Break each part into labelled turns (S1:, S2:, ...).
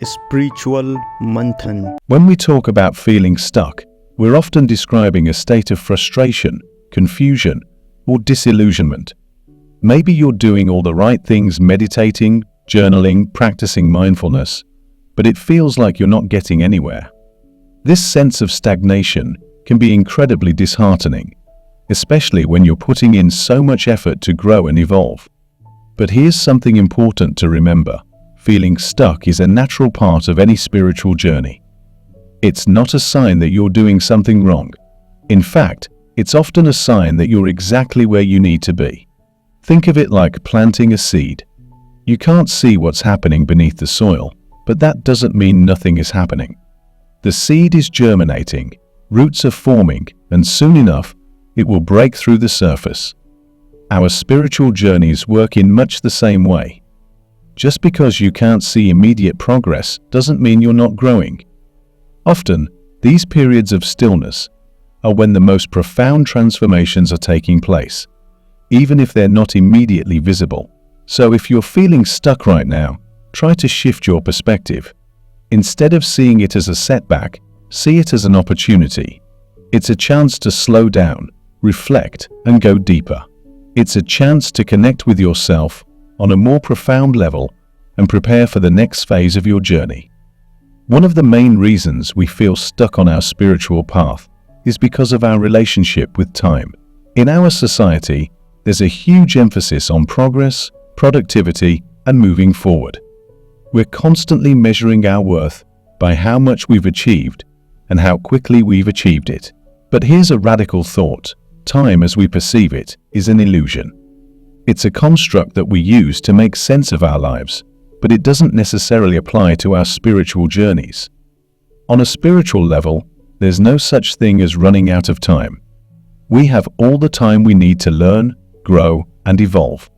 S1: Spiritual Manthan.
S2: When we talk about feeling stuck, we're often describing a state of frustration, confusion, or disillusionment. Maybe you're doing all the right things, meditating, journaling, practicing mindfulness, but it feels like you're not getting anywhere. This sense of stagnation can be incredibly disheartening, especially when you're putting in so much effort to grow and evolve. But here's something important to remember. Feeling stuck is a natural part of any spiritual journey. It's not a sign that you're doing something wrong. In fact, it's often a sign that you're exactly where you need to be. Think of it like planting a seed. You can't see what's happening beneath the soil, but that doesn't mean nothing is happening. The seed is germinating, roots are forming, and soon enough, it will break through the surface. Our spiritual journeys work in much the same way. Just because you can't see immediate progress doesn't mean you're not growing. Often, these periods of stillness are when the most profound transformations are taking place, even if they're not immediately visible. So if you're feeling stuck right now, try to shift your perspective. Instead of seeing it as a setback, see it as an opportunity. It's a chance to slow down, reflect, and go deeper. It's a chance to connect with yourself on a more profound level and prepare for the next phase of your journey. One of the main reasons we feel stuck on our spiritual path is because of our relationship with time. In our society, there's a huge emphasis on progress, productivity, and moving forward. We're constantly measuring our worth by how much we've achieved and how quickly we've achieved it. But here's a radical thought. Time as we perceive it is an illusion. It's a construct that we use to make sense of our lives, but it doesn't necessarily apply to our spiritual journeys. On a spiritual level, there's no such thing as running out of time. We have all the time we need to learn, grow, and evolve.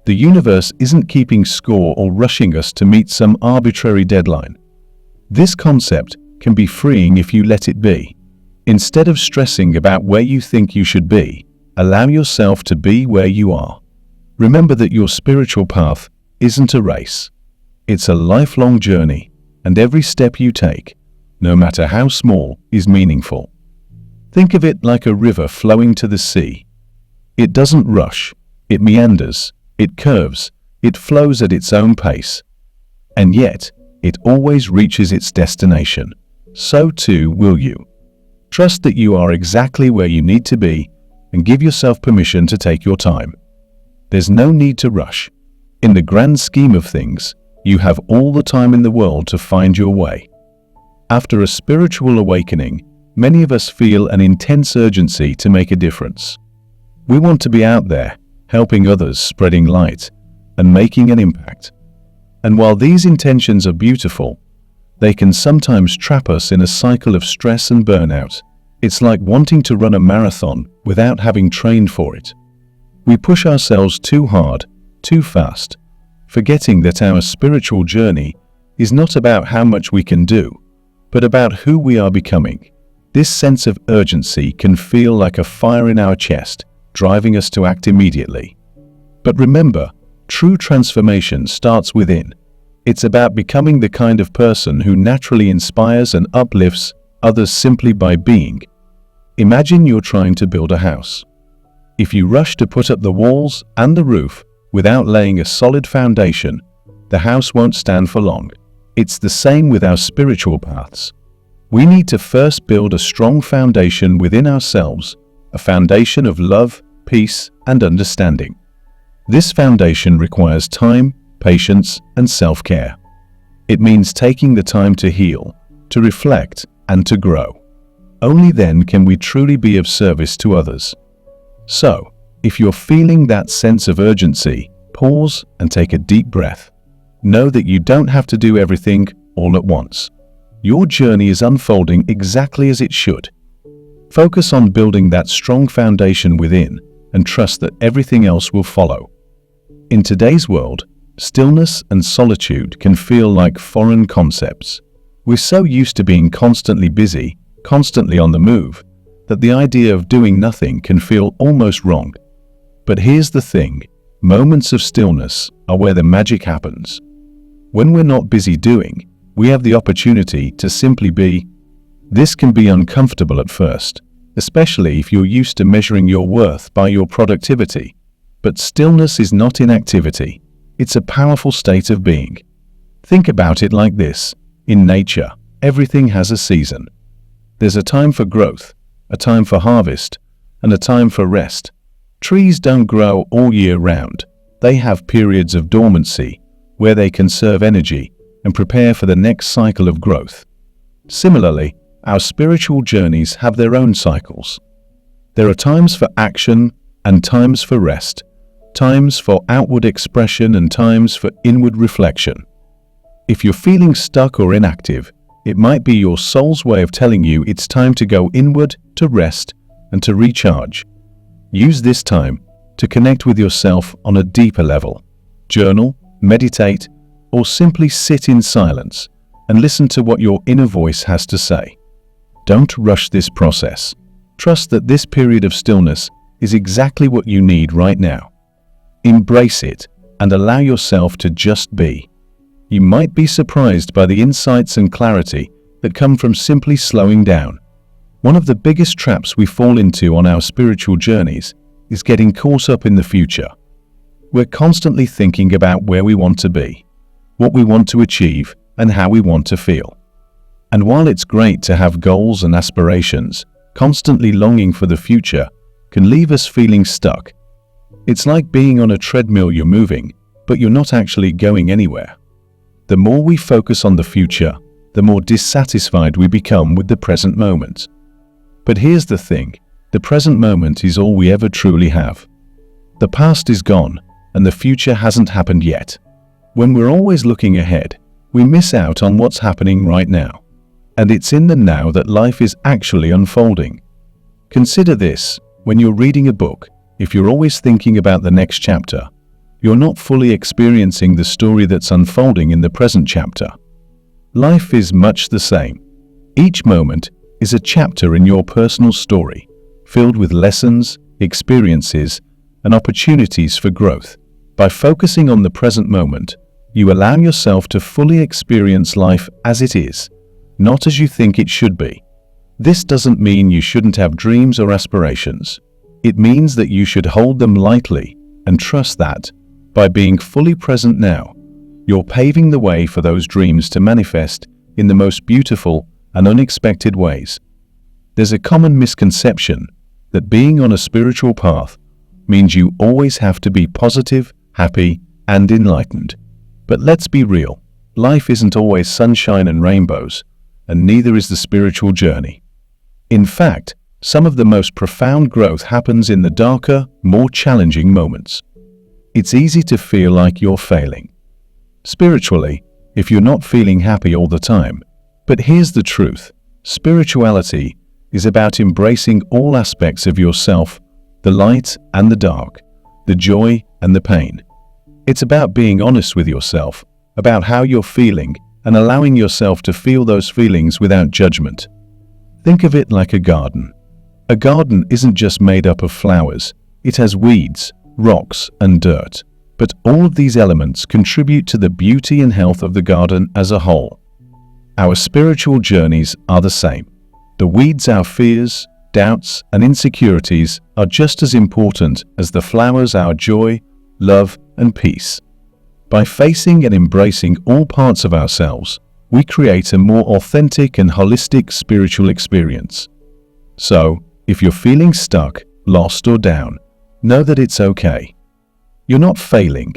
S2: The universe isn't keeping score or rushing us to meet some arbitrary deadline. This concept can be freeing if you let it be. Instead of stressing about where you think you should be, allow yourself to be where you are. Remember that your spiritual path isn't a race. It's a lifelong journey, and every step you take, no matter how small, is meaningful. Think of it like a river flowing to the sea. It doesn't rush, it meanders, it curves, it flows at its own pace. And yet, it always reaches its destination. So too will you. Trust that you are exactly where you need to be and give yourself permission to take your time. There's no need to rush. In the grand scheme of things, you have all the time in the world to find your way. After a spiritual awakening, many of us feel an intense urgency to make a difference. We want to be out there, helping others, spreading light, and making an impact. And while these intentions are beautiful, they can sometimes trap us in a cycle of stress and burnout. It's like wanting to run a marathon without having trained for it. We push ourselves too hard, too fast, forgetting that our spiritual journey is not about how much we can do, but about who we are becoming. This sense of urgency can feel like a fire in our chest, driving us to act immediately. But remember, true transformation starts within. It's about becoming the kind of person who naturally inspires and uplifts others simply by being. Imagine you're trying to build a house. If you rush to put up the walls and the roof without laying a solid foundation, the house won't stand for long. It's the same with our spiritual paths. We need to first build a strong foundation within ourselves, a foundation of love, peace, and understanding. This foundation requires time, patience, and self-care. It means taking the time to heal, to reflect, and to grow. Only then can we truly be of service to others. So, if you're feeling that sense of urgency, pause and take a deep breath. Know that you don't have to do everything all at once. Your journey is unfolding exactly as it should. Focus on building that strong foundation within and trust that everything else will follow. In today's world, stillness and solitude can feel like foreign concepts. We're so used to being constantly busy, constantly on the move, that the idea of doing nothing can feel almost wrong. But here's the thing, moments of stillness are where the magic happens. When we're not busy doing, we have the opportunity to simply be. This can be uncomfortable at first, especially if you're used to measuring your worth by your productivity. But stillness is not inactivity. It's a powerful state of being. Think about it like this. In nature, everything has a season. There's a time for growth, a time for harvest, and a time for rest. Trees don't grow all year round. They have periods of dormancy where they conserve energy and prepare for the next cycle of growth. Similarly, our spiritual journeys have their own cycles. There are times for action and times for rest, times for outward expression and times for inward reflection. If you're feeling stuck or inactive, it might be your soul's way of telling you it's time to go inward, to rest, and to recharge. Use this time to connect with yourself on a deeper level. Journal, meditate, or simply sit in silence and listen to what your inner voice has to say. Don't rush this process. Trust that this period of stillness is exactly what you need right now. Embrace it and allow yourself to just be. You might be surprised by the insights and clarity that come from simply slowing down. One of the biggest traps we fall into on our spiritual journeys is getting caught up in the future. We're constantly thinking about where we want to be, what we want to achieve, and how we want to feel. And while it's great to have goals and aspirations, constantly longing for the future can leave us feeling stuck. It's like being on a treadmill. You're moving, but you're not actually going anywhere. The more we focus on the future, the more dissatisfied we become with the present moment. But here's the thing, the present moment is all we ever truly have. The past is gone, and the future hasn't happened yet. When we're always looking ahead, we miss out on what's happening right now. And it's in the now that life is actually unfolding. Consider this, when you're reading a book, if you're always thinking about the next chapter, you're not fully experiencing the story that's unfolding in the present chapter. Life is much the same. Each moment is a chapter in your personal story, filled with lessons, experiences, and opportunities for growth. By focusing on the present moment, you allow yourself to fully experience life as it is, not as you think it should be. This doesn't mean you shouldn't have dreams or aspirations. It means that you should hold them lightly and trust that, by being fully present now, you're paving the way for those dreams to manifest in the most beautiful and unexpected ways. There's a common misconception that being on a spiritual path means you always have to be positive, happy, and enlightened. But let's be real, life isn't always sunshine and rainbows, and neither is the spiritual journey. In fact, some of the most profound growth happens in the darker, more challenging moments. It's easy to feel like you're failing spiritually if you're not feeling happy all the time. But here's the truth. Spirituality is about embracing all aspects of yourself, the light and the dark, the joy and the pain. It's about being honest with yourself, about how you're feeling, and allowing yourself to feel those feelings without judgment. Think of it like a garden. A garden isn't just made up of flowers. It has weeds, rocks, and dirt. But all of these elements contribute to the beauty and health of the garden as a whole. Our spiritual journeys are the same. The weeds, our fears, doubts, and insecurities are just as important as the flowers, our joy, love, and peace. By facing and embracing all parts of ourselves, we create a more authentic and holistic spiritual experience. So, if you're feeling stuck, lost, or down, know that it's okay. You're not failing.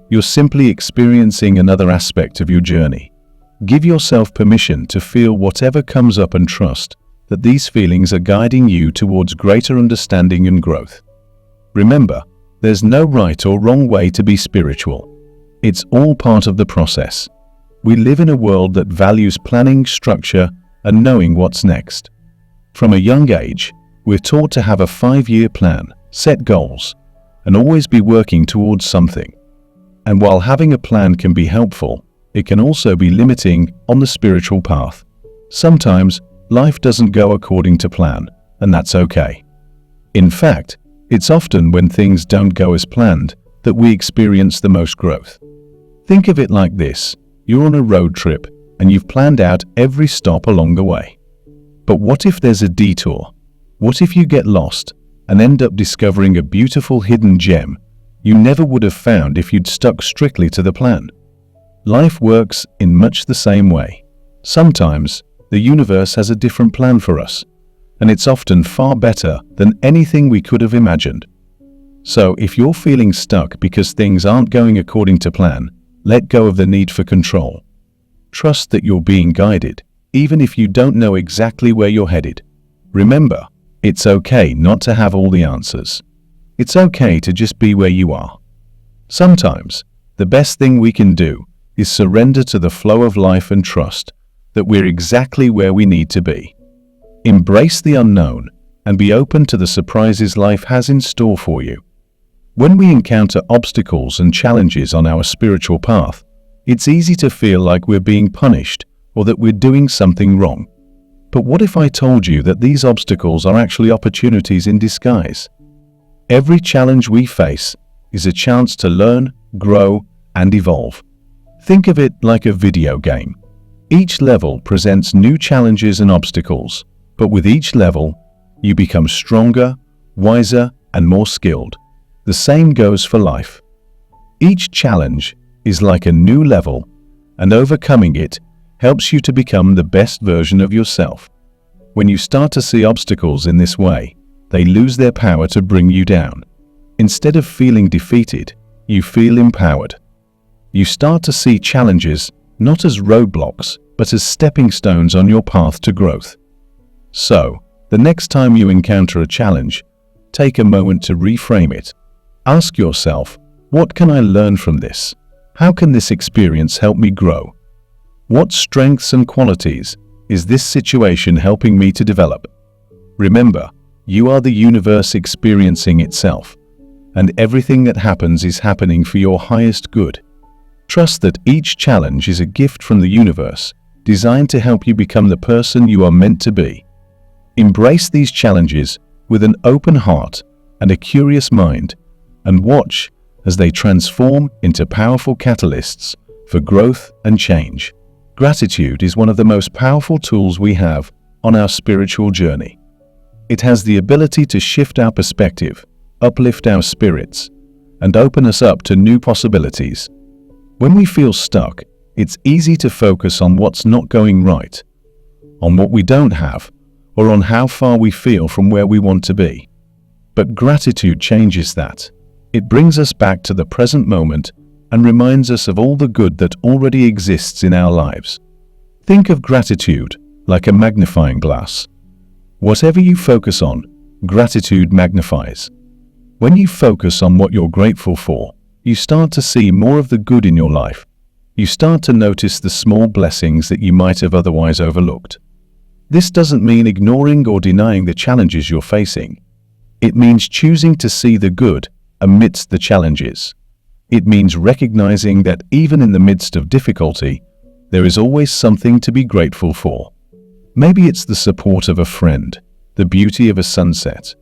S2: You're simply experiencing another aspect of your journey. Give yourself permission to feel whatever comes up and trust that these feelings are guiding you towards greater understanding and growth. Remember, there's no right or wrong way to be spiritual. It's all part of the process. We live in a world that values planning, structure, and knowing what's next. From a young age, we're taught to have a 5-year plan, set goals, and always be working towards something. And while having a plan can be helpful, it can also be limiting on the spiritual path. Sometimes, life doesn't go according to plan, and that's okay. In fact, it's often when things don't go as planned that we experience the most growth. Think of it like this. You're on a road trip, and you've planned out every stop along the way. But what if there's a detour? What if you get lost and end up discovering a beautiful hidden gem you never would have found if you'd stuck strictly to the plan? Life works in much the same way. Sometimes the universe has a different plan for us, and it's often far better than anything we could have imagined. So if you're feeling stuck because things aren't going according to plan, let go of the need for control. Trust that you're being guided, even if you don't know exactly where you're headed. Remember, it's okay not to have all the answers. It's okay to just be where you are. Sometimes, the best thing we can do is surrender to the flow of life and trust that we're exactly where we need to be. Embrace the unknown and be open to the surprises life has in store for you. When we encounter obstacles and challenges on our spiritual path, it's easy to feel like we're being punished or that we're doing something wrong. But what if I told you that these obstacles are actually opportunities in disguise? Every challenge we face is a chance to learn, grow, and evolve. Think of it like a video game. Each level presents new challenges and obstacles, but with each level, you become stronger, wiser, and more skilled. The same goes for life. Each challenge is like a new level, and overcoming it helps you to become the best version of yourself. When you start to see obstacles in this way, they lose their power to bring you down. Instead of feeling defeated, you feel empowered. You start to see challenges not as roadblocks, but as stepping stones on your path to growth. So, the next time you encounter a challenge, take a moment to reframe it. Ask yourself, what can I learn from this? How can this experience help me grow? What strengths and qualities is this situation helping me to develop? Remember, you are the universe experiencing itself, and everything that happens is happening for your highest good. Trust that each challenge is a gift from the universe, designed to help you become the person you are meant to be. Embrace these challenges with an open heart and a curious mind, and watch as they transform into powerful catalysts for growth and change. Gratitude is one of the most powerful tools we have on our spiritual journey. It has the ability to shift our perspective, uplift our spirits, and open us up to new possibilities. When we feel stuck, it's easy to focus on what's not going right, on what we don't have, or on how far we feel from where we want to be. But gratitude changes that. It brings us back to the present moment and reminds us of all the good that already exists in our lives. Think of gratitude like a magnifying glass. Whatever you focus on, gratitude magnifies. When you focus on what you're grateful for, you start to see more of the good in your life. You start to notice the small blessings that you might have otherwise overlooked. This doesn't mean ignoring or denying the challenges you're facing. It means choosing to see the good amidst the challenges. It means recognizing that even in the midst of difficulty, there is always something to be grateful for. Maybe it's the support of a friend, the beauty of a sunset,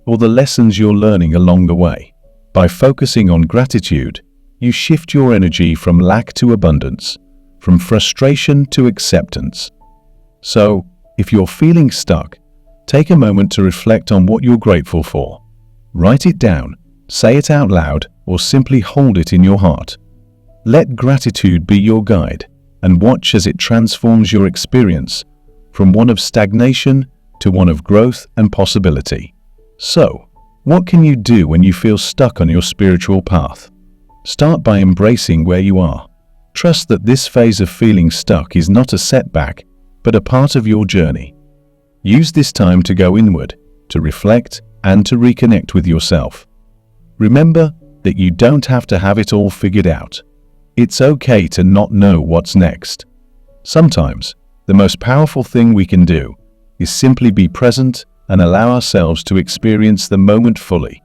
S2: or the lessons you're learning along the way. By focusing on gratitude, you shift your energy from lack to abundance, from frustration to acceptance. So, if you're feeling stuck, take a moment to reflect on what you're grateful for. Write it down, say it out loud, or simply hold it in your heart. Let gratitude be your guide, and watch as it transforms your experience from one of stagnation to one of growth and possibility. So, what can you do when you feel stuck on your spiritual path? Start by embracing where you are. Trust that this phase of feeling stuck is not a setback, but a part of your journey. Use this time to go inward, to reflect, and to reconnect with yourself. Remember that you don't have to have it all figured out. It's okay to not know what's next. Sometimes, the most powerful thing we can do is simply be present and allow ourselves to experience the moment fully.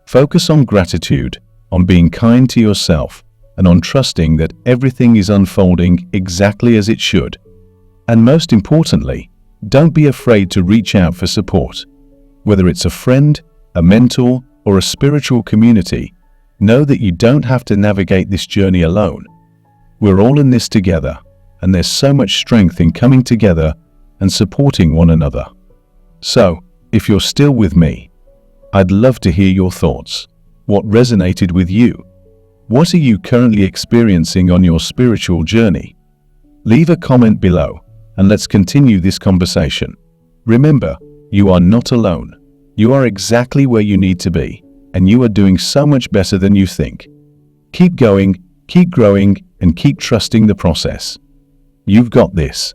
S2: Focus on gratitude, on being kind to yourself, and on trusting that everything is unfolding exactly as it should. And most importantly, don't be afraid to reach out for support. Whether it's a friend, a mentor, or a spiritual community, know that you don't have to navigate this journey alone. We're all in this together, and there's so much strength in coming together and supporting one another. So, if you're still with me, I'd love to hear your thoughts. What resonated with you? What are you currently experiencing on your spiritual journey? Leave a comment below, and let's continue this conversation. Remember, you are not alone. You are exactly where you need to be, and you are doing so much better than you think. Keep going, keep growing, and keep trusting the process. You've got this.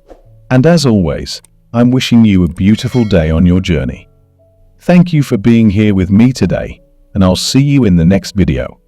S2: And as always, I'm wishing you a beautiful day on your journey. Thank you for being here with me today, and I'll see you in the next video.